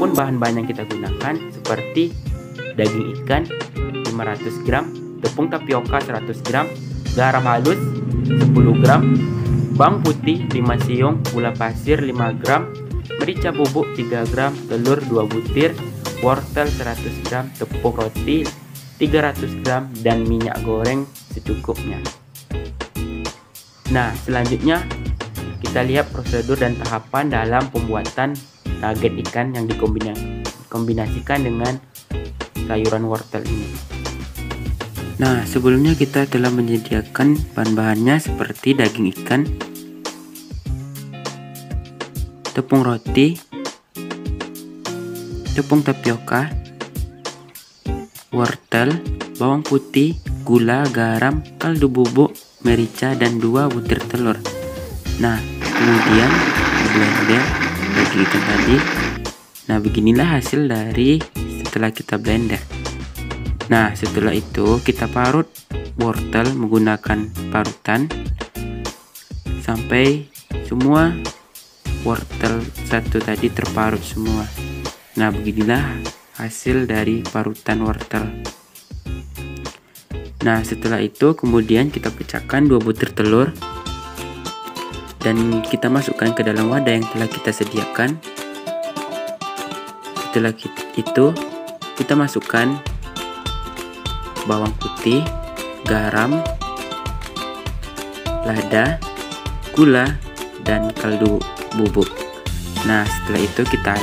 Adapun bahan-bahan yang kita gunakan seperti daging ikan 500 gram, tepung tapioka 100 gram, garam halus 10 gram, bawang putih 5 siung, gula pasir 5 gram, merica bubuk 3 gram, telur 2 butir, wortel 100 gram, tepung roti 300 gram, dan minyak goreng secukupnya. Nah, selanjutnya kita lihat prosedur dan tahapan dalam pembuatan nugget ikan yang dikombinasikan dengan sayuran wortel ini. Nah, sebelumnya kita telah menyediakan bahan-bahannya seperti daging ikan, tepung roti, tepung tapioka, wortel, bawang putih, gula, garam, kaldu bubuk, merica, dan 2 butir telur. Nah, kemudian blender daging ikan tadi. Nah, beginilah hasil dari setelah kita blender. Nah, setelah itu kita parut wortel menggunakan parutan sampai semua wortel satu tadi terparut semua. Nah, beginilah hasil dari parutan wortel. Nah, setelah itu kemudian kita pecahkan 2 butir telur dan kita masukkan ke dalam wadah yang telah kita sediakan. Setelah itu kita masukkan bawang putih, garam, lada, gula, dan kaldu bubuk. Nah, setelah itu kita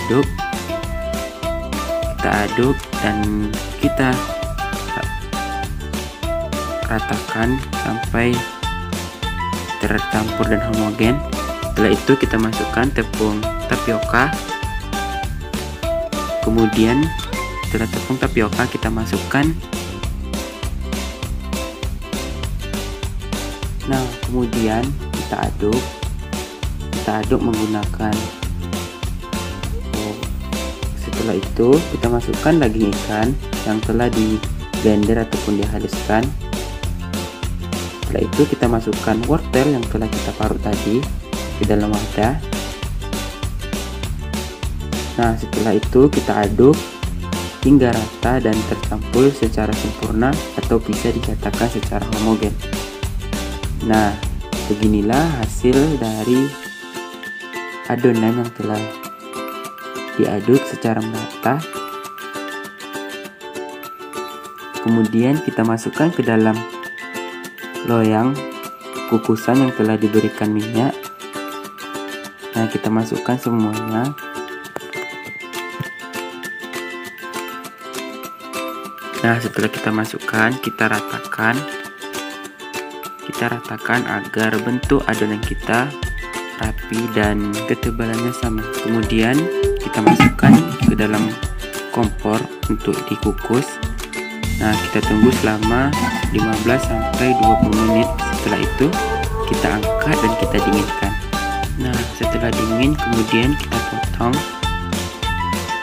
aduk dan kita ratakan sampai tercampur dan homogen. Setelah itu kita masukkan tepung tapioka. Kemudian setelah tepung tapioka kita masukkan. Nah, kemudian kita aduk menggunakan. Setelah itu kita masukkan daging ikan yang telah di blender ataupun dihaluskan. Setelah itu kita masukkan wortel yang telah kita parut tadi ke dalam wadah. Nah, setelah itu kita aduk hingga rata dan tercampur secara sempurna atau bisa dikatakan secara homogen. Nah, beginilah hasil dari adonan yang telah diaduk secara merata. Kemudian kita masukkan ke dalam loyang kukusan yang telah diberikan minyak. Nah, kita masukkan semuanya. Nah, setelah kita masukkan, kita ratakan agar bentuk adonan kita rapi dan ketebalannya sama. Kemudian kita masukkan ke dalam kompor untuk dikukus. Nah, kita tunggu selama 15-20 menit. Setelah itu kita angkat dan kita dinginkan. Nah, setelah dingin kemudian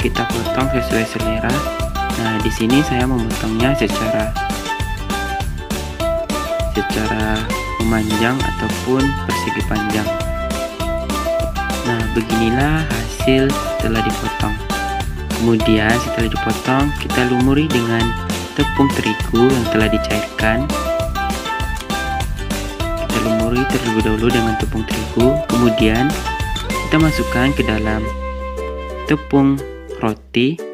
kita potong sesuai selera. Nah, di sini saya memotongnya secara memanjang ataupun persegi panjang. Nah, beginilah hasil setelah dipotong. Kemudian setelah dipotong kita lumuri dengan tepung terigu yang telah dicairkan. Kita lumuri terlebih dahulu dengan tepung terigu. Kemudian kita masukkan ke dalam tepung roti.